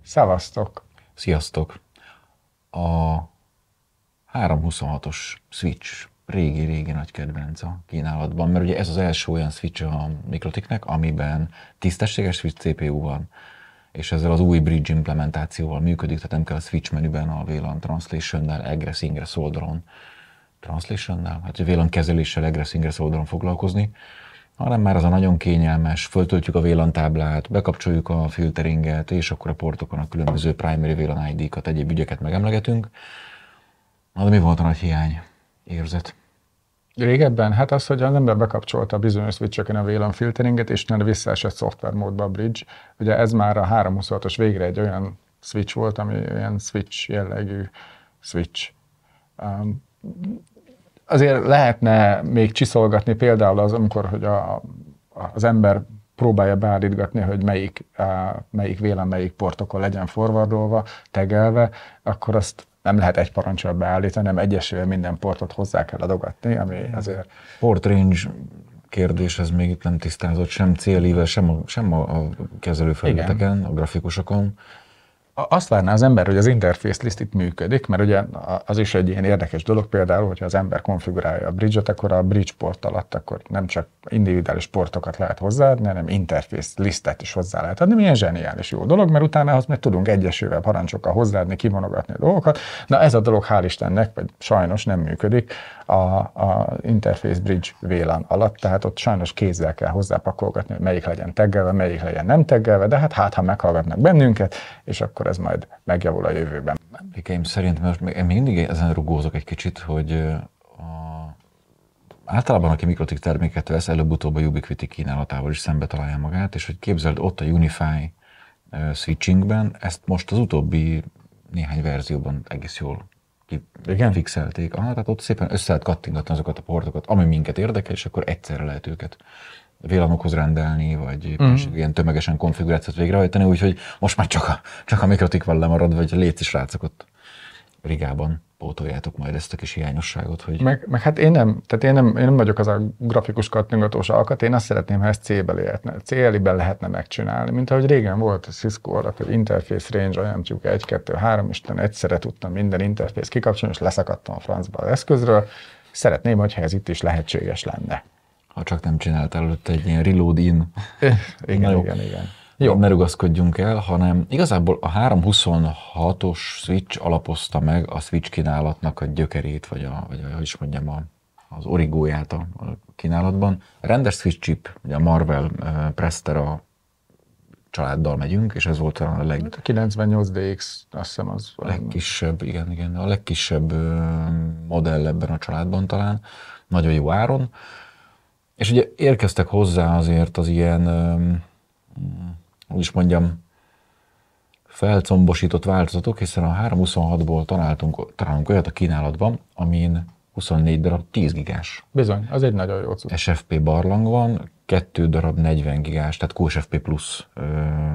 Szevasztok! Sziasztok! A 326-os Switch régi nagy kedvenc a kínálatban, mert ugye ez az első olyan Switch a Mikrotiknek, amiben tisztességes Switch CPU van, és ezzel az új Bridge implementációval működik, tehát nem kell a Switch menüben a VLAN translation-nel, egress ingress oldalon translation-nel, hát a VLAN kezeléssel egress ingress oldalon foglalkozni, hanem már az a nagyon kényelmes, föltöltjük a VLAN táblát, bekapcsoljuk a filteringet, és akkor a portokon a különböző primary VLAN ID-kat, egyéb ügyeket megemlegetünk. Na, de mi volt a nagy hiány érzet? Régebben, hát az, hogy az ember bekapcsolta bizonyos switcheken a VLAN filteringet, és nem visszaesett szoftver módba a Bridge. Ugye ez már a 326-os végre egy olyan switch volt, ami olyan switch jellegű switch. Azért lehetne még csiszolgatni például az, amikor hogy az ember próbálja beállítgatni, hogy melyik VLAN melyik portokon legyen forwardolva, tagelve, akkor azt nem lehet egy parancsal beállítani, hanem egyesével minden portot hozzá kell adogatni, ami azért... Port range kérdés, ez még itt nem tisztázott, sem CLI-vel, sem a kezelőfelületeken, a grafikusokon. Azt várná az ember, hogy az interface list itt működik, mert ugye az is egy ilyen érdekes dolog, például, hogyha az ember konfigurálja a Bridge-ot, akkor a Bridge port alatt akkor nem csak individuális portokat lehet hozzáadni, hanem interface listet is hozzá lehet adni. Milyen zseniális jó dolog, mert utána ahhoz meg tudunk egyesével parancsokkal hozzáadni, kivonogatni a dolgokat. Na ez a dolog hál' Istennek, vagy sajnos nem működik a Interface Bridge VLAN alatt, tehát ott sajnos kézzel kell hozzápakolgatni, hogy melyik legyen taggelve, melyik legyen nem taggelve, de hát ha meghallgatnak bennünket, és akkor ez majd megjavul a jövőben. Emlékeim szerint, most még mindig ezen rugózok egy kicsit, hogy általában aki Mikrotik terméket vesz, előbb-utóbb a Ubiquiti kínálatával is szembe találja magát, és hogy képzeld, ott a Unify switchingben, ezt most az utóbbi néhány verzióban egész jól fixelték. Tehát ott szépen össze lehet kattingatni azokat a portokat, ami minket érdekel, és akkor egyszerre lehet őket VLAN-okhoz rendelni, vagy ilyen tömegesen konfigurációt végrehajtani, úgyhogy most már csak a Mikrotik van lemaradva, vagy léci srácok ott Rigában pótoljátok majd ezt a kis hiányosságot. Hogy... Meg hát én nem vagyok az a grafikus kattingatós alkat, én azt szeretném, ha ezt CLI-ben lehetne megcsinálni, mint ahogy régen volt a Cisco alatt, hogy interface range, olyan mondjuk 1, 2, 3, Isten egyszerre tudtam minden interface kikapcsolni, és leszakadtam a francba az eszközről. Szeretném, hogyha ez itt is lehetséges lenne. Ha csak nem csináltál előtte egy ilyen reload in. Igen. Jó, ne rugaszkodjunk el, hanem igazából a 326-os Switch alapozta meg a Switch kínálatnak a gyökerét, vagy hogy is mondjam, az origóját a kínálatban. A rendes Switch chip, ugye a Marvell Prestera családdal megyünk, és ez volt a 98DX, azt hiszem az... A legkisebb, igen, a legkisebb modell ebben a családban talán, nagyon jó áron. És ugye érkeztek hozzá azért az ilyen, hogy is mondjam, felcombosított változatok, hiszen a 326-ból találunk olyat a kínálatban, amin 24 darab 10 gigás. Bizony, az egy nagyon jó cucc. SFP barlang van, 2 darab 40 gigás, tehát QSFP plusz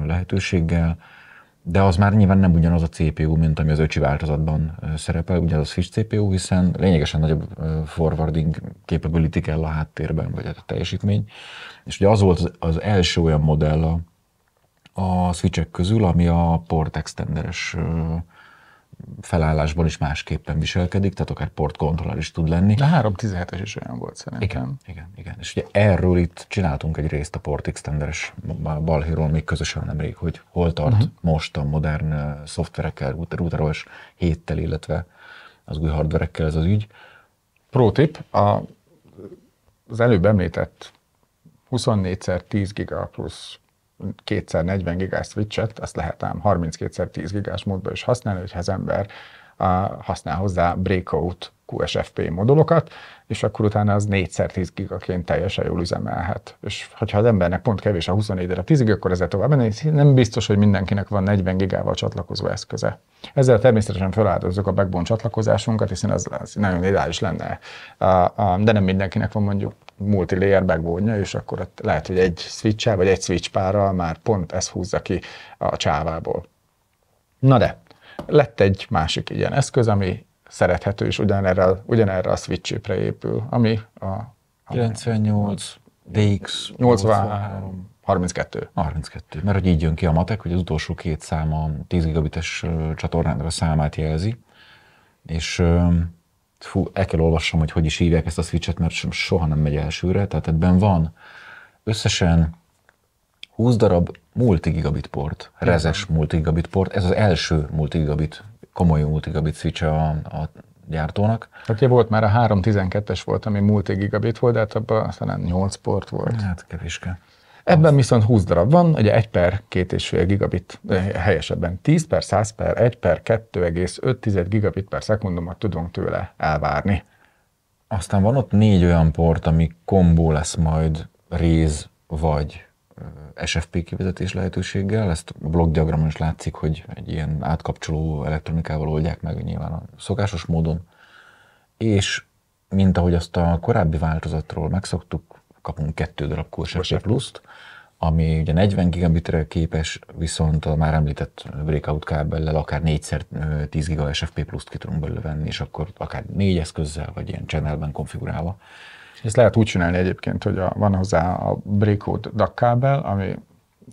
lehetőséggel, de az már nyilván nem ugyanaz a CPU, mint ami az öcsi változatban szerepel, ugyanaz a Switch CPU, hiszen lényegesen nagyobb forwarding capability kell a háttérben, vagy a teljesítmény. És ugye az volt az első olyan modell a Switchek közül, ami a port extenderes felállásban is másképpen viselkedik, tehát akár port controller is tud lenni. A 317-es is olyan volt szerintem. Igen. És ugye erről itt csináltunk egy részt a port extenderes balhéról még közösen nemrég, hogy hol tart most a modern szoftverekkel, routeros 7-tel, illetve az új hardverekkel ez az ügy. Pro tip, az előbb említett 24x10 giga plusz 2x40 gigás switchet, azt lehet ám 32x10 gigás módban is használni, hogyha az ember használ hozzá breakout QSFP modulokat, és akkor utána az 4x10 gigaként teljesen jól üzemelhet. És hogyha az embernek pont kevés a 24-re 10 giga, akkor ezzel tovább menni, nem biztos, hogy mindenkinek van 40 gigával csatlakozó eszköze. Ezzel természetesen feláldozzuk a backbone csatlakozásunkat, hiszen az nagyon ideális lenne, de nem mindenkinek van mondjuk multi-layer backbone-ja, és akkor ott lehet, hogy egy switch-el, vagy egy switch párral már pont ez húzza ki a csávából. Na de, lett egy másik ilyen eszköz, ami szerethető, és ugyanerre a switch chipre épül, ami a 98, DX, 83, 32. 32. Mert hogy így jön ki a matek, hogy az utolsó két szám a 10 gigabites csatornának a számát jelzi, és el kell olvassam, hogy is hívják ezt a switchet, mert soha nem megy elsőre, tehát ebben van összesen 20 darab multigigabit port, rezes multigigabit port, ez az első multigigabit, komoly multigigabit switch a gyártónak. Hát ugye volt már a 312-es volt, ami multigigabit volt, de hát abban talán 8 port volt. Hát kevéske. Ebben viszont 20 darab van, ugye 1 per 2,5 gigabit, helyesebben 10 per 100 per 1 per 2,5 gigabit per szekundumot tudunk tőle elvárni. Aztán van ott 4 olyan port, ami kombó lesz majd réz vagy SFP kivezetés lehetőséggel. Ezt a blokkdiagramon is látszik, hogy egy ilyen átkapcsoló elektronikával oldják meg nyilván a szokásos módon. És mint ahogy azt a korábbi változatról megszoktuk, kapunk 2 darab QSFP pluszt, ami ugye 40 gigabitre képes, viszont a már említett breakout kábellel akár 4x10 giga SFP pluszt ki tudunk belőle venni, és akkor akár 4 eszközzel, vagy ilyen channelben konfigurálva. Ezt lehet úgy csinálni egyébként, hogy van hozzá a breakout DAC kábel, ami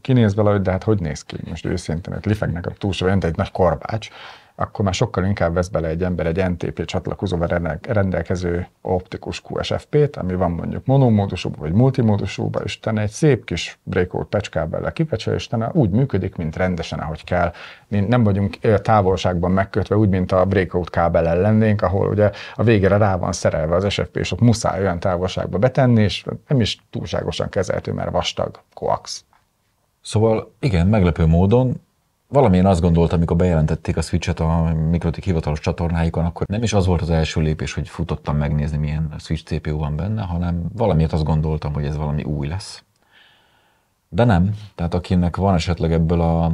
kinéz valahogy, de hát hogy néz ki? Most őszintén, hogy lifegnek a túlsó, olyan egy nagy korbács, akkor már sokkal inkább vesz bele egy ember egy NTP csatlakozóval rendelkező optikus QSFP-t, ami van mondjuk monomódusúban vagy multimódusúban, és utána egy szép kis breakout patchkábellel kipecsel, és utána úgy működik, mint rendesen, ahogy kell. Nem vagyunk távolságban megkötve, úgy, mint a breakout kábellel lennénk, ahol ugye a végére rá van szerelve az SFP, és ott muszáj olyan távolságba betenni, és nem is túlságosan kezelhető, mert vastag coax. Szóval igen, meglepő módon valamilyen azt gondoltam, amikor bejelentették a switchet a Mikrotik hivatalos csatornáikon, akkor nem is az volt az első lépés, hogy futottam megnézni, milyen switch CPU van benne, hanem valamiért azt gondoltam, hogy ez valami új lesz. De nem, tehát akinek van esetleg ebből a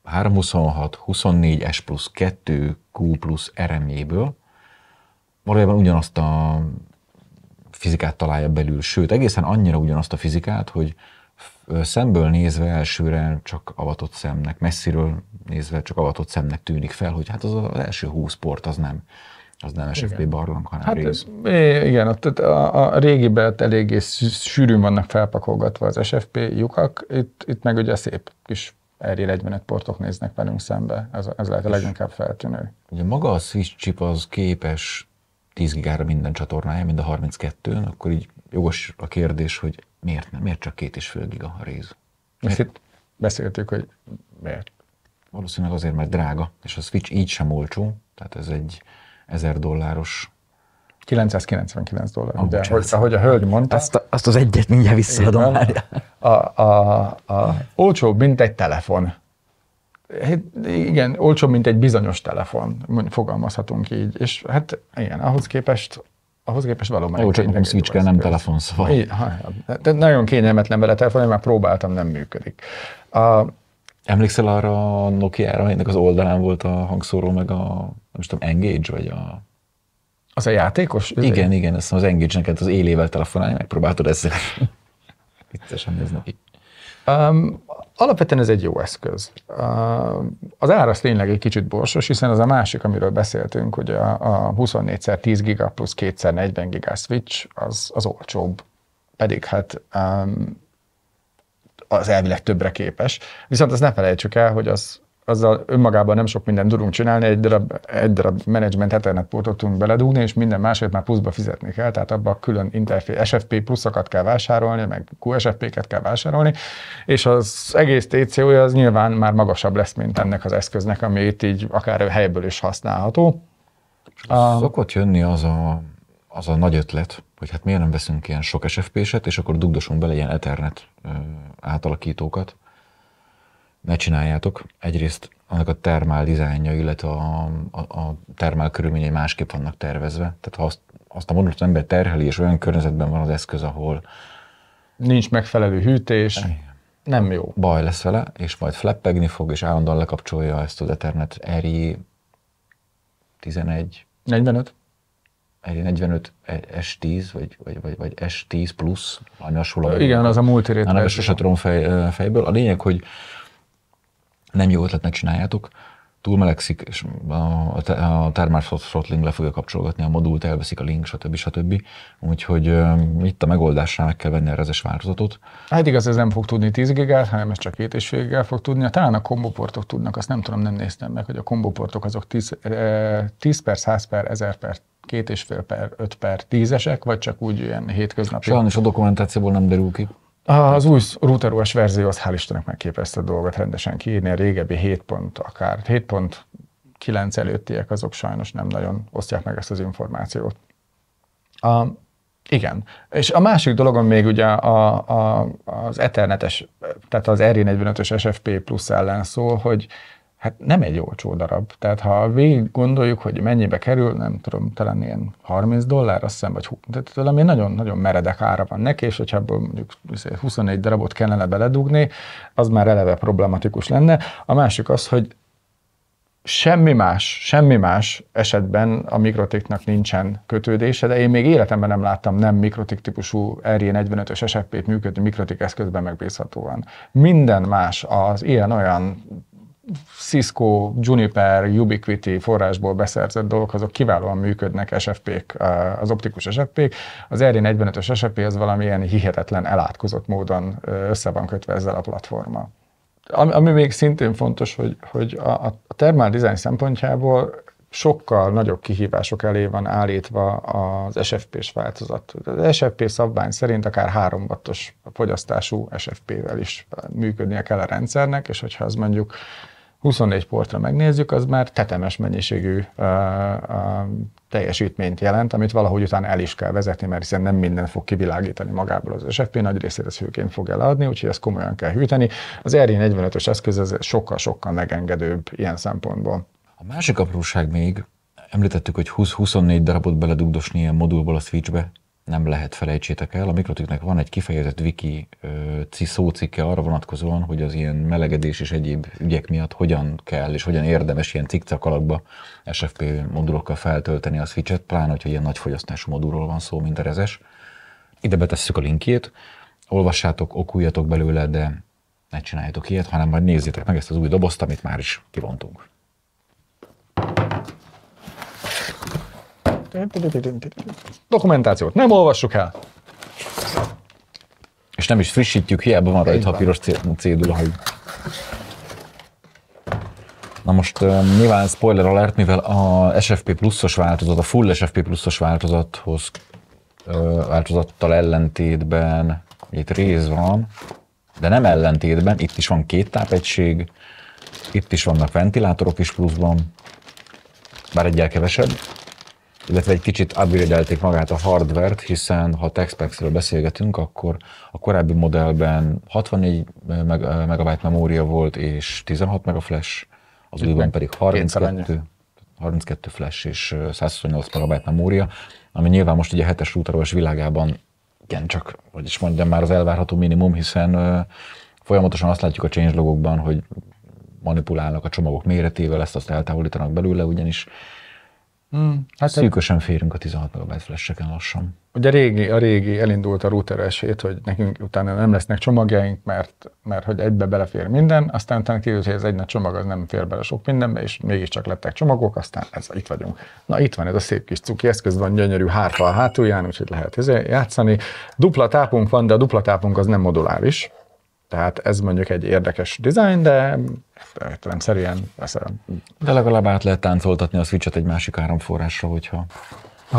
326, 24S plusz 2Q plusz RM-jéből, valójában ugyanazt a fizikát találja belül, sőt egészen annyira ugyanazt a fizikát, hogy szemből nézve elsőre csak avatott szemnek, messziről nézve csak avatott szemnek tűnik fel, hogy hát az első 20 port az nem SFP barlang, hanem hát réz. Igen, ott a régiben eléggé sűrűn vannak felpakolgatva az SFP lyukak, itt meg ugye szép kis RJ45 portok néznek velünk szembe, ez lehet a leginkább feltűnő. Ugye maga a switch chip az képes 10 gigára minden csatornája, mind a 32-ön, akkor így jogos a kérdés, hogy miért csak 2,5 giga a réz? Ezt itt beszéltük, hogy miért. Valószínűleg azért, mert drága, és a switch így sem olcsó, tehát ez egy $1000. $999, ugye, ahogy a hölgy mondta. Azt az egyet mindjárt visszaadom már. A olcsóbb, mint egy telefon. Igen, olcsóbb, mint egy bizonyos telefon, fogalmazhatunk így. És hát igen, ahhoz képest valóban. Jó, csak nekem switch kell, nem telefon, szóval. De nagyon kényelmetlen vele telefon, én már próbáltam, nem működik. Emlékszel arra a Nokia-ra, aminek az oldalán volt a hangszóró, meg nem tudom, Engage, vagy a... Az a játékos? Igen, azt az Engage-neket az élével telefonálni, megpróbáltad ezzel. Viccesen néz neki. Alapvetően ez egy jó eszköz. Az ár az tényleg egy kicsit borsos, hiszen az a másik, amiről beszéltünk, hogy a 24x10 giga plusz 2x40 gigás switch az olcsóbb. Pedig hát az elvileg többre képes. Viszont azt ne felejtsük el, hogy azzal önmagában nem sok mindent tudunk csinálni, egy darab management Ethernet portot tudunk beledugni, és minden másért már pluszba fizetni kell, tehát abban külön interfész, SFP pluszokat kell vásárolni, meg QSFP-ket kell vásárolni, és az egész TCO-ja az nyilván már magasabb lesz, mint ennek az eszköznek, ami itt így akár helyből is használható. Szokott jönni az a nagy ötlet, hogy hát miért nem veszünk ilyen sok SFP-set, és akkor dugdosunk bele ilyen Ethernet átalakítókat. Ne csináljátok. Egyrészt annak a termál dizájnja, illetve a termál körülményei másképp vannak tervezve. Tehát ha azt a modult ember terheli, és olyan környezetben van az eszköz, ahol nincs megfelelő hűtés, nem jó. Baj lesz vele, és majd flappegni fog, és állandóan lekapcsolja ezt az Ethernet RJ 11 45 45 S10, vagy S10 plusz, ami hasonló. Igen, az a multirate. Nem sose tudom fejből. A lényeg, hogy nem jó ötletnek csináljátok, túlmelegszik, és a thermal throttling le fogja kapcsolgatni a modult, elveszik a link, stb. Úgyhogy itt a megoldásra meg kell venni a rezes változatot. Hát igaz, ez nem fog tudni 10 gigát, hanem ez csak 2,5 gigát fog tudni. Talán a komboportok tudnak, azt nem tudom, nem néztem meg, hogy a komboportok azok 10 per 100 per 1000 per 2,5 per 5 per 10-esek, vagy csak úgy ilyen hétköznapi. Sajnos a dokumentációból nem derül ki. Az új RouterOS verzió az hál' Istennek megképezte a dolgot rendesen kiírni, a régebbi 7.9 előttiek azok sajnos nem nagyon osztják meg ezt az információt. Igen, és a másik dologon még ugye az ethernetes, tehát az RJ45-ös SFP plusz ellen szól, hogy hát nem egy olcsó darab. Tehát ha végig gondoljuk, hogy mennyibe kerül, nem tudom, talán ilyen $30, azt hiszem, vagy tehát valami nagyon-nagyon meredek ára van neki, és hogyha ebből mondjuk 24 darabot kellene beledugni, az már eleve problematikus lenne. A másik az, hogy semmi más esetben a Mikrotiknak nincsen kötődése, de én még életemben nem láttam nem Mikrotik típusú RJ45-ös SFP-t működni Mikrotik eszközben megbízhatóan. Minden más az ilyen-olyan Cisco, Juniper, Ubiquiti forrásból beszerzett dolgok, azok kiválóan működnek SFP-k, az optikus SFP-k. Az RJ45-ös SFP az valamilyen hihetetlen elátkozott módon össze van kötve ezzel a platformmal. Ami még szintén fontos, hogy a thermal design szempontjából sokkal nagyobb kihívások elé van állítva az SFP-s változat. Az SFP szabvány szerint akár 3 wattos fogyasztású SFP-vel is működnie kell a rendszernek, és hogyha az mondjuk 24 portra megnézzük, az már tetemes mennyiségű teljesítményt jelent, amit valahogy utána el is kell vezetni, mert hiszen nem minden fog kivilágítani magából az SFP, nagy részét az hőként fog eladni, úgyhogy ezt komolyan kell hűteni. Az RJ45-ös eszköz ez sokkal-sokkal megengedőbb ilyen szempontból. A másik apróság még, említettük, hogy 20-24 darabot beledugdosni ilyen modulból a switchbe, nem lehet, felejtsétek el. A Mikrotiknek van egy kifejezett wiki szócikke arra vonatkozóan, hogy az ilyen melegedés és egyéb ügyek miatt hogyan kell és hogyan érdemes ilyen cikcak alakba SFP modulokkal feltölteni a switchet, pláne, hogyha ilyen nagy fogyasztású modulról van szó, mint a rezes. Ide betesszük a linkjét, olvassátok, okuljatok belőle, de ne csináljátok ilyet, hanem majd nézzétek meg ezt az új dobozt, amit már is kivontunk. Dokumentációt nem olvassuk el. És nem is frissítjük, hiába van rajta a piros cédula, hogy... Na most nyilván spoiler alert, mivel a SFP pluszos változat, a full SFP pluszos változattal ellentétben itt rész van, de nem ellentétben, itt is van 2 tápegység, itt is vannak ventilátorok is pluszban, bár egyel kevesebb, illetve egy kicsit upgrade-elték magát a hardware-t, hiszen ha TechSpecs-ről beszélgetünk, akkor a korábbi modellben 64 MB memória volt és 16 MB flash, az újban pedig 32 flash és 128 MB memória, ami nyilván most ugye a 7-es RouterOS világában igencsak, vagyis mondjam, már az elvárható minimum, hiszen folyamatosan azt látjuk a changelogokban, hogy manipulálnak a csomagok méretével, ezt eltávolítanak belőle, ugyanis hát szűkösen férünk a 16 MB flash-eken lassan. Ugye a régi elindult a RouterOS 7, hogy nekünk utána nem lesznek csomagjaink, mert hogy egybe belefér minden, aztán utána kiderült, hogy ez egy nagy csomag az nem fér bele sok mindenbe, és mégiscsak lettek csomagok, aztán itt vagyunk. Na itt van ez a szép kis cuki eszköz, van gyönyörű hárfa a hátulján, úgyhogy lehet játszani. Dupla tápunk van, de a dupla tápunk az nem moduláris. Tehát ez mondjuk egy érdekes dizájn, de rendszerűen veszem. De legalább át lehet táncoltatni a switchet egy másik áramforrásra, hogyha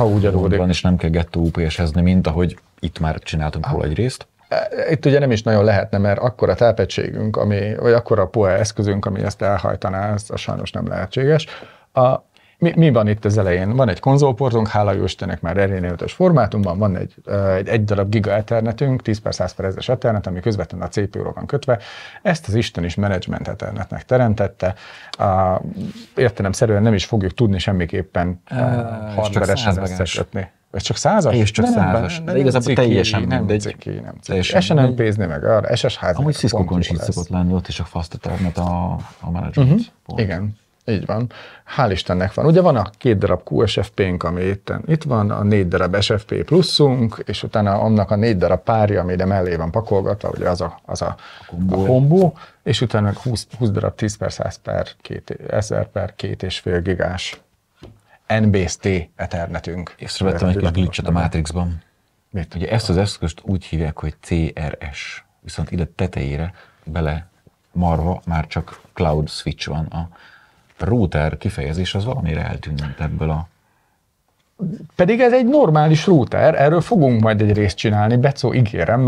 úgy adódik. És nem kell gettó UPS-ezni, mint ahogy itt már csináltunk róla egy részt. Itt ugye nem is nagyon lehetne, mert akkora tápegységünk, vagy akkora PoE eszközünk, ami ezt elhajtaná, ez sajnos nem lehetséges. Mi van itt az elején? Van egy konzolportunk, hála jó Istennek már RJ45-ös formátumban, van egy darab giga ethernetünk, 10x100x1000-es ethernet, ami közvetlenül a CPU-ra van kötve. Ezt az Isten is management ethernetnek teremtette. Értelemszerűen nem is fogjuk tudni semmiképpen hardware-esen összekötni. Ez csak 100-as? És csak 100-as. De igazából teljesen nem ciki. SNMP-zni meg arra, SSH-zni. Amúgy Cisco-kon is szokott lenni, ott is a fast ethernet a management. Igen. Így van. Hál' Istennek van. Ugye van a 2 darab QSFP-nk, ami itt van, a 4 darab SFP pluszunk, és utána annak a 4 darab párja, ami ide mellé van pakolgatva, ugye az a kombó, és utána meg 20 darab 10/100/1000/2,5 gigás NBST Ethernetünk. Észrevettem egy kis glitchet a Matrixban. Mit? Ugye ezt az eszközt úgy hívják, hogy CRS, viszont ide tetejére bele marva már csak Cloud Switch van. A router kifejezés az valamire eltűnt ebből a... Pedig ez egy normális router, erről fogunk majd egy részt csinálni, Becó, ígérem,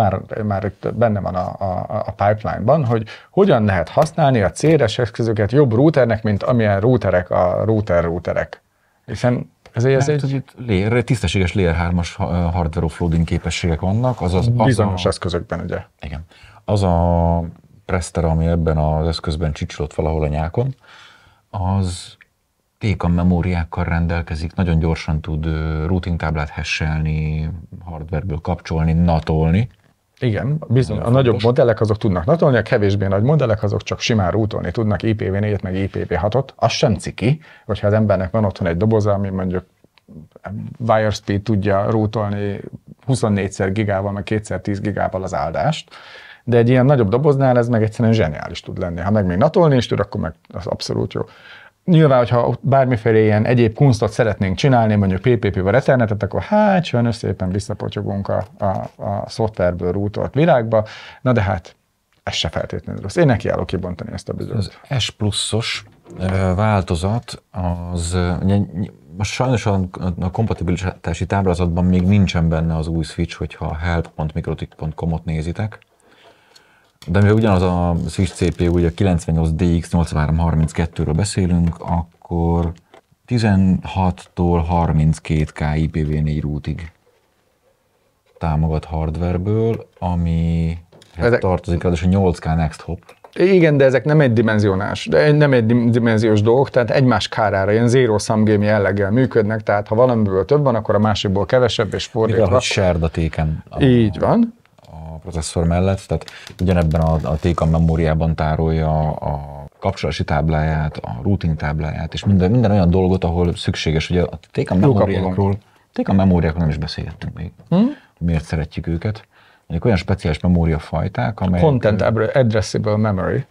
már itt benne van a pipeline-ban, hogy hogyan lehet használni a CRS eszközöket jobb routernek, mint amilyen routerek a routerek. Hiszen ez egy tisztességes Layer 3-as hardware offloading képességek vannak. Bizonyos eszközökben, ugye. Igen. Az a Prester, ami ebben az eszközben csicsolott valahol a nyákon, az TCAM memóriákkal rendelkezik, nagyon gyorsan tud routing táblát hashelni, hardwareből kapcsolni, natolni. Igen, bizony, a nagyobb modellek azok tudnak natolni, a kevésbé nagy modellek azok csak simán routolni tudnak IPv4-et, meg IPv6-ot. Az sem ciki, hogyha az embernek van otthon egy doboza, ami mondjuk Wirespeed tudja routolni 24x gigával, meg 2x10 gigával az áldást, de egy ilyen nagyobb doboznál ez meg egyszerűen zseniális tud lenni. Ha meg még natolni is tud, akkor meg az abszolút jó. Nyilván, hogyha bármiféle ilyen egyéb kunstot szeretnénk csinálni, mondjuk PPP-vel Ethernetet, akkor hát sajnos szépen visszapotyogunk a szoftverből rútolt világba, na de hát ez se feltétlenül rossz. Én nekiállok kibontani ezt a bizonyos. Az S pluszos változat, az most sajnos a kompatibilitási táblázatban még nincsen benne az új switch, hogyha help.mikrotik.com-ot nézitek. De mivel ugyanaz a switch CPU, ugye a 98DX8332-ről beszélünk, akkor 16-tól 32K IPv4 routig támogat hardwareből, ami tartozik ráadásul 8K Next Hop. Igen, de ezek nem egydimenziós dolgok, tehát egymás kárára, ilyen zero-sum game jelleggel működnek, tehát ha valamiből több van, akkor a másikból kevesebb, és fordítva. Igaz, hogy shared a TCAM. Így van. A processzor mellett, tehát ugyanebben a TCAM memóriában tárolja a kapcsolási tábláját, a routing tábláját, és minden olyan dolgot, ahol szükséges, ugye a TCAM memóriákról nem is beszélgettünk még. Miért szeretjük őket? Mondjuk olyan speciális memóriafajták, amelyek... Content addressable memory.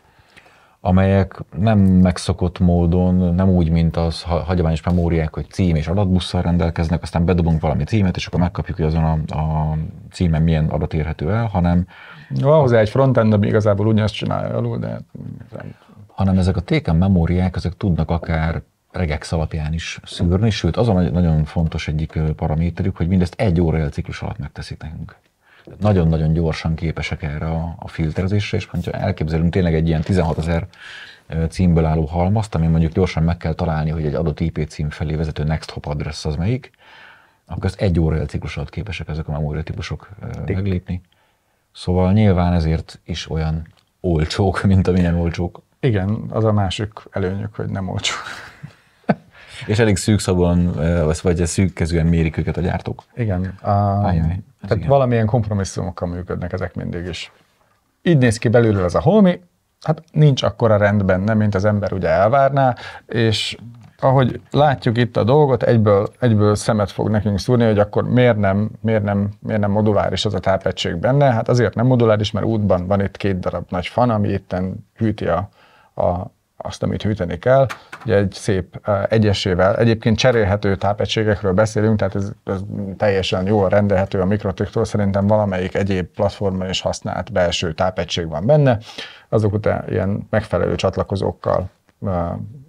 Amelyek nem megszokott módon, nem úgy, mint az hagyományos memóriák, hogy cím és adatbusszal rendelkeznek, aztán bedobunk valami címet, és akkor megkapjuk, hogy azon a címen milyen adat érhető el, hanem... Van hozzá egy frontend, ami igazából ugyanazt csinálja alul, de... Hanem ezek a TCAM memóriák, ezek tudnak akár regex alapján is szűrni, sőt, az a nagyon fontos egyik paraméterük, hogy mindezt 1 óra ciklus alatt megteszik nekünk. Nagyon-nagyon gyorsan képesek erre a filterezésre, és ha elképzelünk tényleg egy ilyen 16 000 címből álló halmazt, ami mondjuk gyorsan meg kell találni, hogy egy adott IP cím felé vezető next hop address az melyik, akkor ezt 1 óra ciklus alatt képesek ezek a memóriatípusok meglépni. Szóval nyilván ezért is olyan olcsók, mint amilyen olcsók. Igen, az a másik előnyük, hogy nem olcsó. És elég szűkszabon, vagy szűkkezűen mérik őket a gyártók. Igen. Tehát valamilyen kompromisszumokkal működnek ezek mindig is. Így néz ki belülről az a holmi, hát nincs akkora rend benne, mint az ember ugye elvárná, és ahogy látjuk itt a dolgot, egyből szemet fog nekünk szúrni, hogy akkor miért nem moduláris az a tápegység benne. Hát azért nem moduláris, mert útban van itt 2 darab nagy fan, ami itten hűti azt, amit hűteni kell. Ugye egy szép egyesével, egyébként cserélhető tápegységekről beszélünk, tehát ez teljesen jól rendelhető a Mikrotiktól, szerintem valamelyik egyéb platformon is használt belső tápegység van benne, azok után ilyen megfelelő csatlakozókkal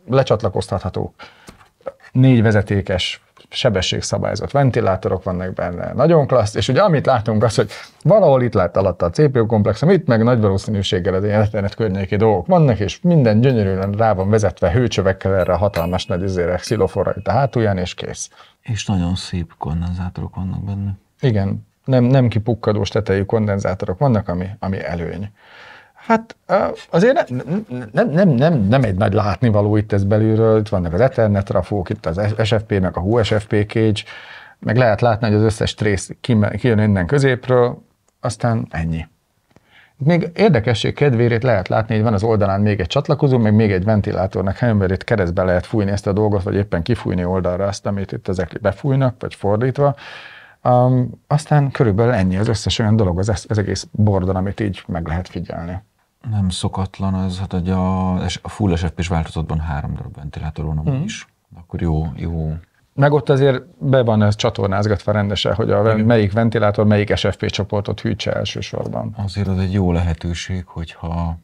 lecsatlakoztathatók, 4 vezetékes, sebességszabályozott ventilátorok vannak benne, nagyon klassz, és ugye amit látunk az, hogy valahol itt lett alatta a CPU komplexum, itt meg nagy valószínűséggel az ilyen Ethernet környéki dolgok vannak, és minden gyönyörűen rá van vezetve hőcsövekkel erre a hatalmas nagy xylofonra itt a hátulján, és kész. És nagyon szép kondenzátorok vannak benne. Igen, nem kipukkadós tetejű kondenzátorok vannak, ami előny. Hát azért nem egy nagy látnivaló itt ez belülről, itt vannak az Ethernet trafók, itt az SFP, meg a HUSFP cage, meg lehet látni, hogy az összes trace kijön innen középről, aztán ennyi. Még érdekesség kedvérét lehet látni, hogy van az oldalán még egy csatlakozó, meg még egy ventilátornak helyen, mert itt keresztbe lehet fújni ezt a dolgot, vagy éppen kifújni oldalra azt, amit itt ezek befújnak, vagy fordítva. Aztán körülbelül ennyi az összes olyan dolog, az egész bordon, amit így meg lehet figyelni. Nem szokatlan az, hát hogy a Full SFP-s változatban 3 darab ventilátor van is. Akkor jó. Meg ott azért be van ez csatornázgatva rendesen, hogy melyik ventilátor, melyik SFP csoportot hűtse elsősorban. Azért az egy jó lehetőség, hogyha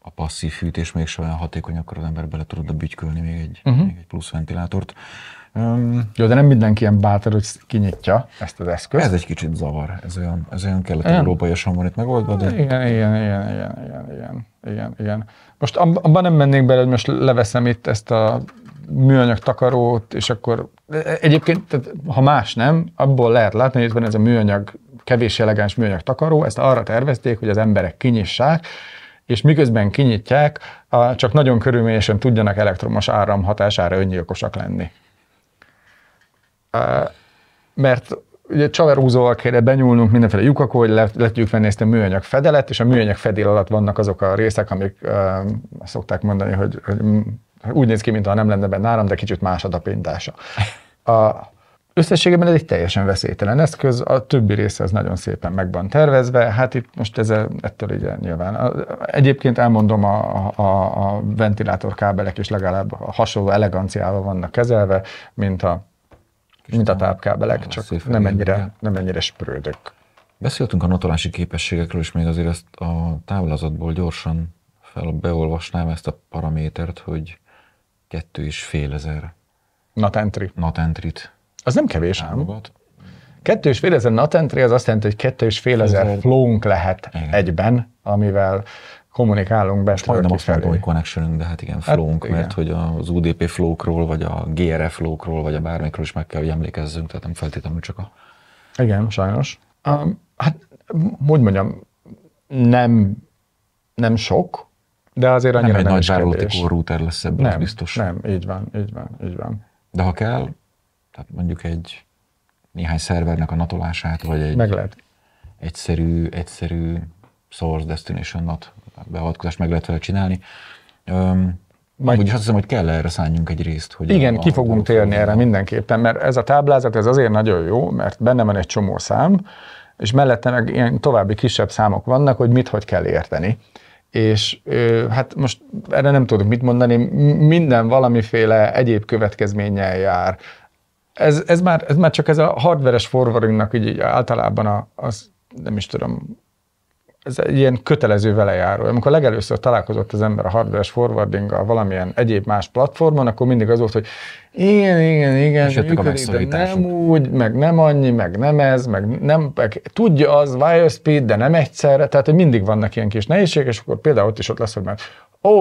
a passzív fűtés mégsem olyan hatékony, akkor az ember bele tudod bütykölni még egy plusz ventilátort. Jó, de nem mindenki ilyen bátor, hogy kinyitja ezt az eszközt. Ez egy kicsit zavar, ez olyan kelet-európaiasan van itt megoldva, de... Igen. Most abban nem mennék bele, hogy most leveszem itt ezt a műanyag takarót, és akkor egyébként, ha más nem, abból lehet látni, hogy itt van ez a műanyag, kevés elegáns műanyag takaró, ezt arra tervezték, hogy az emberek kinyissák, és miközben kinyitják, csak nagyon körülményesen tudjanak elektromos áram hatására öngyilkosak lenni. Mert ugye csavarhúzóval kell benyúlnunk mindenféle lyukakon, hogy le tudjuk venni ezt a műanyag fedelet, és a műanyag fedél alatt vannak azok a részek, amik szokták mondani, hogy úgy néz ki, mintha nem lenne benne áram, de kicsit más a tapintása. Összességében ez egy teljesen veszélytelen eszköz, a többi része az nagyon szépen meg van tervezve, hát itt most ettől így nyilván. Egyébként elmondom, a ventilátorkábelek is legalább hasonló eleganciával vannak kezelve, mint a tápkábelek, csak nem ennyire sprődök. Beszéltünk a natolási képességekről, és még azért ezt a táblázatból gyorsan beolvasnám ezt a paramétert, hogy 2500 NAT-entrit. Az nem kevés, nem? 2500 NAT-entry az azt jelenti, hogy 2500 flow-nk lehet egyben, amivel kommunikálunk be. Majdnem azt mondom, hogy connectionünk, de hát igen, flow-nk, mert hogy az UDP flow-król, vagy a GRF flow-król, vagy a bármikről is meg kell, hogy emlékezzünk, tehát nem feltétlenül csak a... Igen, sajnos. Hát, hogy mondjam, nem sok, de azért annyira nem is kevés. Nem egy nagy router lesz ebből, az biztos. Nem, így van. De ha kell, tehát mondjuk néhány szervernek a natolását, vagy egy egyszerű source destination NAT beavatkozást meg lehet vele csinálni. Úgyis azt hiszem, hogy kell erre szálljunk egy részt. Hogy igen, ki fogunk térni erre mindenképpen, mert ez a táblázat ez azért nagyon jó, mert benne van egy csomó szám, és mellette meg ilyen további kisebb számok vannak, hogy hogy kell érteni. És hát most erre nem tudok mit mondani, minden valamiféle egyéb következménnyel jár. Ez már csak ez a hardveres forwardingnak így általában az nem is tudom, ez egy ilyen kötelező velejáró. Amikor legelőször találkozott az ember a hardveres forwardinggal valamilyen egyéb más platformon, akkor mindig az volt, hogy igen, működik, de nem úgy, meg nem annyi, meg nem ez, meg tudja az wire speed, de nem egyszerre, tehát hogy mindig vannak ilyen kis nehézségek, és akkor például ott lesz, hogy már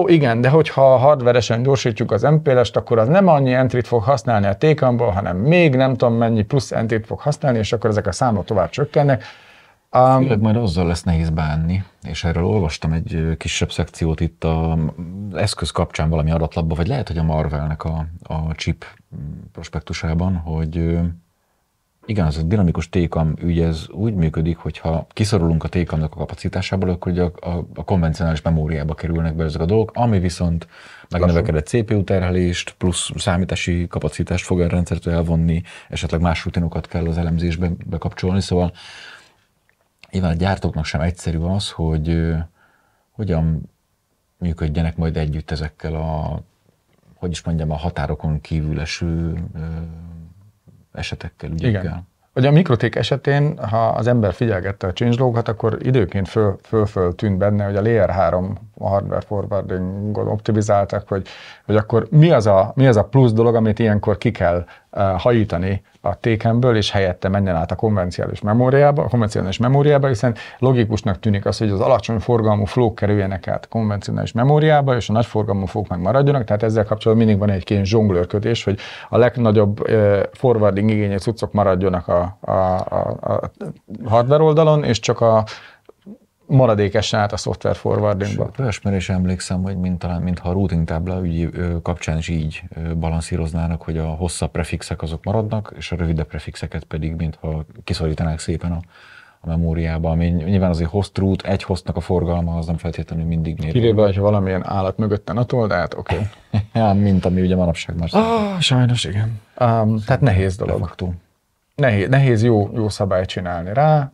igen, de hogyha hardveresen gyorsítjuk az MPLS-t, akkor az nem annyi entrit fog használni a TCAM-ból, hanem még nem tudom mennyi plusz entrit fog használni, és akkor ezek a számok tovább csökkennek. Főleg majd azzal lesz nehéz bánni, és erről olvastam egy kisebb szekciót itt az eszköz kapcsán valami adatlapba, vagy lehet, hogy a Marvelnek a chip prospektusában, hogy igen, az a dinamikus TCAM ügy, ez úgy működik, hogyha kiszorulunk a TCAM-nak a kapacitásából, akkor ugye a konvencionális memóriába kerülnek be ezek a dolgok, ami viszont megnövekedett CPU terhelést, plusz számítási kapacitást fog a rendszertől elvonni, esetleg más rutinokat kell az elemzésbe bekapcsolni, szóval nyilván a gyártóknak sem egyszerű az, hogy hogyan működjenek majd együtt ezekkel a határokon kívül eső esetekkel, ügyekkel. Igen. Ugye a Mikrotik esetén, ha az ember figyelgette a changelogokat, akkor időként föl tűnt benne, hogy a Layer 3 a hardware forwardingot optimizáltak, hogy akkor mi az a plusz dolog, amit ilyenkor ki kell hajítani a TCAM-ből, és helyette menjen át a konvencionális memóriába, hiszen logikusnak tűnik az, hogy az alacsony forgalmú flow kerüljenek át a konvencionális memóriába, és a nagy forgalmú flow meg maradjanak, tehát ezzel kapcsolatban mindig van egy ilyen zsonglőrködés, hogy a legnagyobb forwarding igényű cuccok maradjanak a hardware oldalon, és csak a maradékesen át a szoftver forwardingba. Olyasmire is emlékszem, hogy mintha a routing tábla kapcsán is így balanszíroznának, hogy a hosszabb prefixek azok maradnak, és a rövidebb prefixeket pedig, mintha kiszorítanák szépen a a memóriába, ami nyilván azért host root, egy hostnak a forgalma az nem feltétlenül mindig mér. Kivéve, hogyha valamilyen állat mögötten a toldát, oké. Ja, mint ami ugye manapság már. Sajnos igen. Tehát nehéz dolog. Nehéz jó szabályt csinálni rá,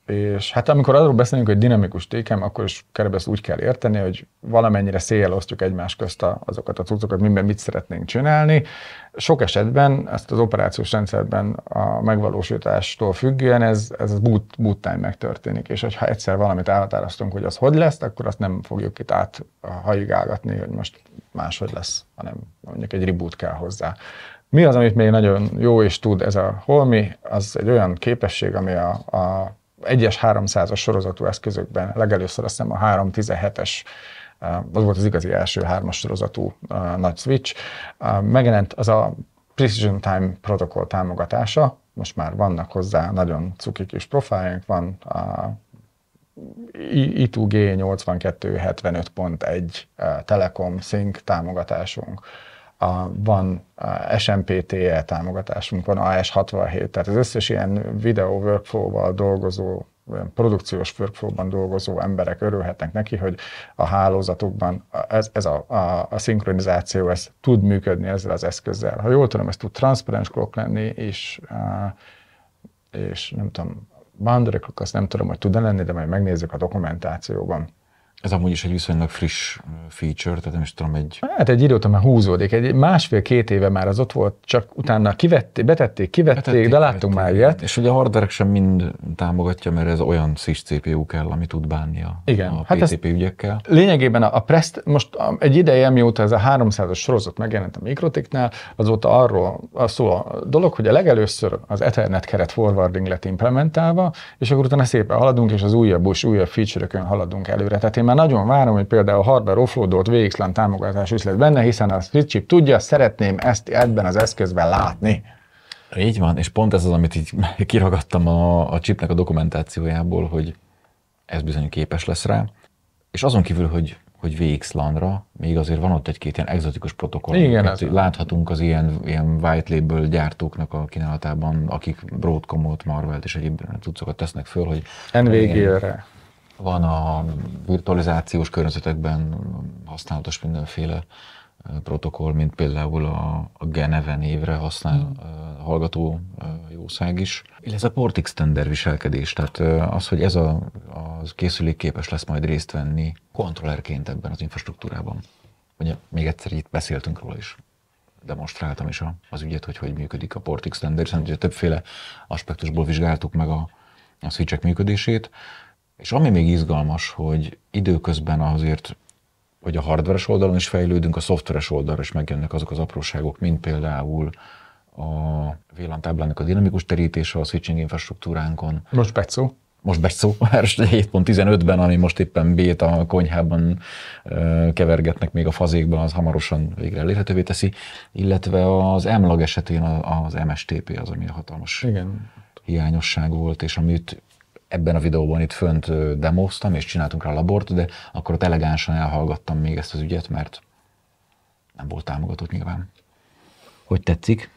és hát amikor arról beszélünk, hogy dinamikus tékem, akkor is körülbelül ezt úgy kell érteni, hogy valamennyire széjjel osztjuk egymás közt azokat a cuccokat, mit szeretnénk csinálni. Sok esetben ezt az operációs rendszerben a megvalósítástól függően ez boot time megtörténik, és hogyha egyszer valamit elhatároztunk, hogy az hogy lesz, akkor azt nem fogjuk itt áthajigálgatni, hogy most máshogy lesz, hanem mondjuk egy reboot kell hozzá. Mi az, amit még nagyon jó és tud ez a Holmi, az egy olyan képesség, ami a 1-es 300-as sorozatú eszközökben legelőször azt hiszem a 317-es, az volt az igazi első 3-as sorozatú nagy switch, megjelent az a Precision Time protokoll támogatása, most már vannak hozzá nagyon cuki kis profiljunk, van a I2G 8275.1 Telekom Sync támogatásunk, van SMPTE támogatásunk, van AS67, tehát az összes ilyen videó workflow-val dolgozó, produkciós workflow-ban dolgozó emberek örülhetnek neki, hogy a hálózatukban ez a szinkronizáció, ez tud működni ezzel az eszközzel. Ha jól tudom, ez tud transzparens clock lenni, és nem tudom, boundary clock, azt nem tudom, hogy tud lenni, de majd megnézzük a dokumentációban. Ez amúgy is egy viszonylag friss feature, tehát nem is tudom, Hát egy időt már húzódik, egy 1,5-2 éve már az ott volt, csak utána betették, de láttunk már ilyet. És ugye a hardware sem mind támogatja, mert ez olyan SIS CPU kell, ami tud bánni a PTP ügyekkel. Lényegében a Prest, most egy ideje, mióta ez a 300-as sorozat megjelent a Mikrotiknál, azóta arról szól a dolog, hogy a legelőször az Ethernet keret forwarding lett implementálva, és akkor utána szépen haladunk, és az újabb feature-ökön haladunk előre. Tehát én már nagyon várom, hogy például a hardware offloadolt VXLAN támogatás is lesz benne, hiszen a switch chip tudja, szeretném ezt ebben az eszközben látni. Így van, és pont ez az, amit így kiragadtam a chipnek a dokumentációjából, hogy ez bizony képes lesz rá. És azon kívül, hogy VXLAN-ra még azért van ott egy-két ilyen egzotikus protokoll. Igen, láthatunk az ilyen white label gyártóknak a kínálatában, akik Broadcomot, Marvelt és egyéb cuccokat tesznek föl, hogy NVGA-re. Van a virtualizációs környezetekben használatos mindenféle protokoll, mint például a Geneve névre hallgató jószág is, illetve a port extender viselkedés, tehát az, hogy ez a készülék képes lesz majd részt venni kontrollerként ebben az infrastruktúrában. Ugye még egyszer itt beszéltünk róla is, demonstráltam is az ügyet, hogy működik a port extender, hiszen ugye többféle aspektusból vizsgáltuk meg a switchek működését. És ami még izgalmas, hogy időközben azért, hogy a hardveres oldalon is fejlődünk, a szoftveres oldalra is megjelennek azok az apróságok, mint például a VLAN táblának a dinamikus terítése a switching infrastruktúránkon. Most Betszó. Most Betszó, 7.15-ben, ami most éppen beta konyhában kevergetnek még a fazékban, az hamarosan végre elérhetővé teszi, illetve az MLAG esetén az MSTP az, ami a hatalmas hiányosság volt, és amit ebben a videóban itt fönt demoztam, és csináltunk rá labort, de akkor ott elegánsan elhallgattam még ezt az ügyet, mert nem volt támogatott nyilván. Hogy tetszik?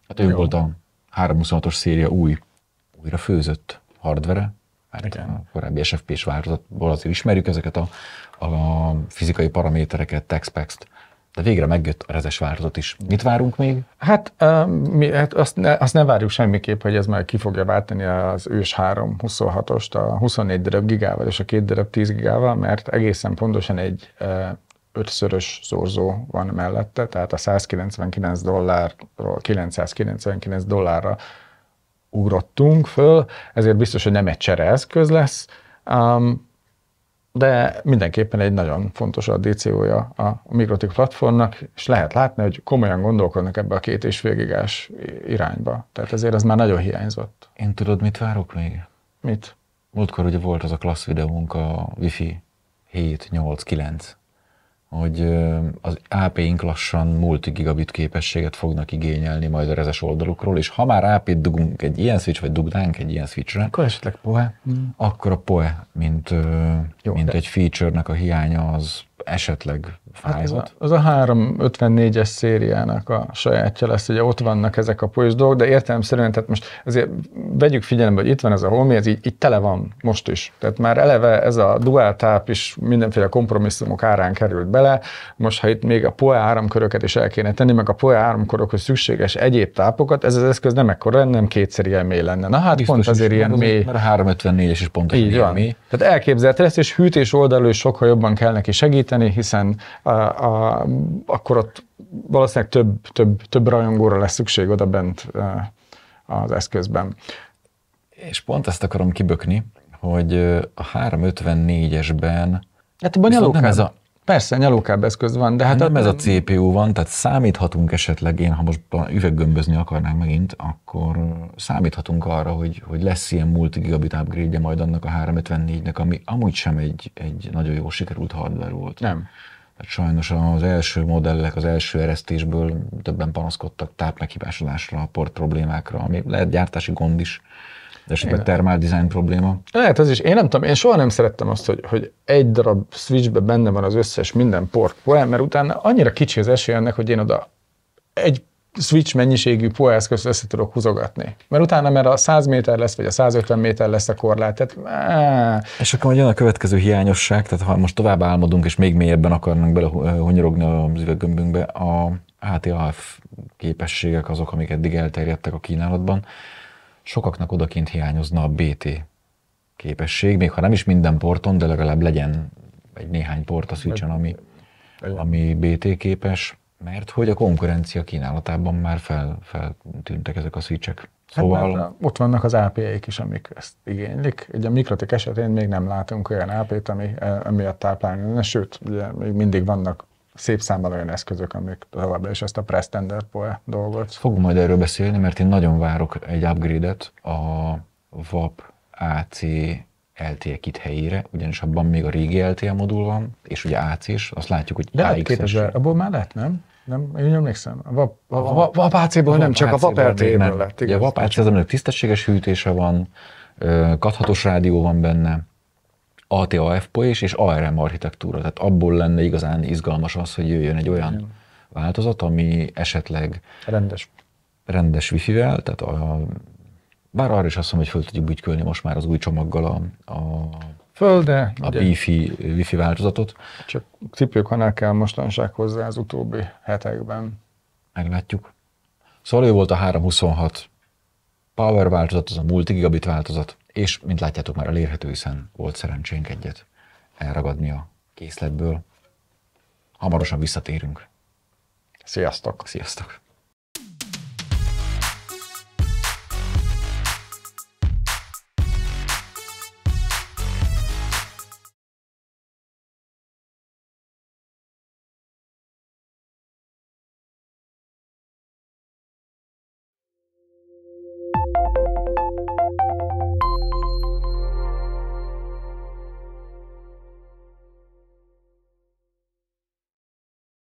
Hát ő volt a 326-os széria újra főzött hardvere, mert a korábbi SFP-s változatból azért ismerjük ezeket a fizikai paramétereket, tech-specs-t, de végre megjött a rezes változat is. Mit várunk még? Hát azt ne várjuk semmiképp, hogy ez majd ki fogja váltani az ős 326-ost a 24 darab gigával és a 2 darab 10 gigával, mert egészen pontosan egy 5-szörös szorzó van mellette, tehát a $199-ról $999 ugrottunk föl, ezért biztos, hogy nem egy csereeszköz lesz, de mindenképpen egy nagyon fontos addíciója a Mikrotik platformnak, és lehet látni, hogy komolyan gondolkodnak ebbe a 2,5 gigás irányba. Tehát ezért ez már nagyon hiányzott. Én tudod, mit várok még? Mit? Múltkor ugye volt az a klassz videónk a Wi-Fi 7, 8, 9, hogy az AP-ink lassan multi-gigabit képességet fognak igényelni majd a rezes oldalukról, és ha már AP-t dugunk egy ilyen switch, vagy dugnánk egy ilyen switchre, akkor esetleg PoE. Akkor a PoE, mint egy feature-nek a hiánya az esetleg fájhat. Az a 354-es szériának a sajátja lesz, ugye ott vannak ezek a polyos dolgok, de értelemszerűen, tehát most azért vegyük figyelembe, hogy itt van ez a Holmi, ez így tele van most is. Tehát már eleve ez a dual táp is mindenféle kompromisszumok árán került bele. Most, ha itt még a PoE áramköröket is el kéne tenni, meg a PoE áramkörökhöz szükséges egyéb tápokat, ez az eszköz nem ekkora lenne, nem kétszer ilyen mély lenne. Na hát biztos pont azért ilyen mély. Mert a 354-es is pontosan így ilyen van. mély. Tehát elképzelhető lesz, és hűtés oldalról is sokkal jobban kell neki segíteni, hiszen akkor ott valószínűleg több rajongóra lesz szükség oda bent az eszközben. És pont ezt akarom kibökni, hogy a 354-esben hát nem ez a persze, nyalókább eszköz van, de hát nem ez a CPU van, tehát számíthatunk esetleg, én ha most üveggömbözni akarnám megint, akkor számíthatunk arra, hogy lesz ilyen multi-gigabit upgrade-je majd annak a 354-nek, ami amúgy sem egy nagyon jó sikerült hardware volt. Nem. Tehát sajnos az első modellek, az első eresztésből többen panaszkodtak tápmeghibásodásra, port problémákra, ami lehet gyártási gond is, de esetleg thermal design probléma. Lehet az is. Én nem tudom, én soha nem szerettem azt, hogy egy darab switchbe benne van az összes minden port PoE, mert utána annyira kicsi az esély ennek, hogy én oda egy switch mennyiségű PoE eszközt össze tudok húzogatni. Mert utána, mert a 100 méter lesz, vagy a 150 méter lesz a korlát. Tehát, és akkor majd jön a következő hiányosság, tehát ha most tovább álmodunk, és még mélyebben akarnak belehonyorogni az üveggömbünkbe, a ATAF képességek azok, amik eddig elterjedtek a kínálatban, sokaknak odakint hiányozna a BT képesség, még ha nem is minden porton, de legalább legyen egy néhány port a switchen, ami BT képes, mert hogy a konkurencia kínálatában már feltűntek ezek a switchek. Szóval... Hát, ott vannak az API-k is, amik ezt igénylik. Ugye a Mikrotik esetén még nem látunk olyan AP-t, ami emiatt táplálni, sőt, ugye még mindig vannak szép számmal olyan eszközök, amik továbbra is ezt a Prestender PoE dolgot. Fogunk majd erről beszélni, mert én nagyon várok egy upgrade-et a VAP AC LTE kit helyére, ugyanis abban még a régi LTE modul van, és ugye AC-s, azt látjuk, hogy de AX-es. Abból már lett, nem? Nem, én emlékszem. A VAP AC-ból nem, csak a VAP LTE-ből lett. Ugye a VAP AC az tisztességes hűtése van, kathatos rádió van benne, ATAF PoE és ARM architektúra, tehát abból lenne igazán izgalmas az, hogy jöjjön egy olyan változat, ami esetleg rendes wifi-vel, tehát bár arra is azt mondom, hogy föl tudjuk bütykölni most már az új csomaggal a wifi változatot. Csak cipőkanál kell mostanság hozzá az utóbbi hetekben. Meglátjuk. Szóval ő volt a 326 power változat, az a multi-gigabit változat, és mint látjátok már elérhető, hiszen volt szerencsénk egyet elragadni a készletből. Hamarosan visszatérünk. Sziasztok! Sziasztok!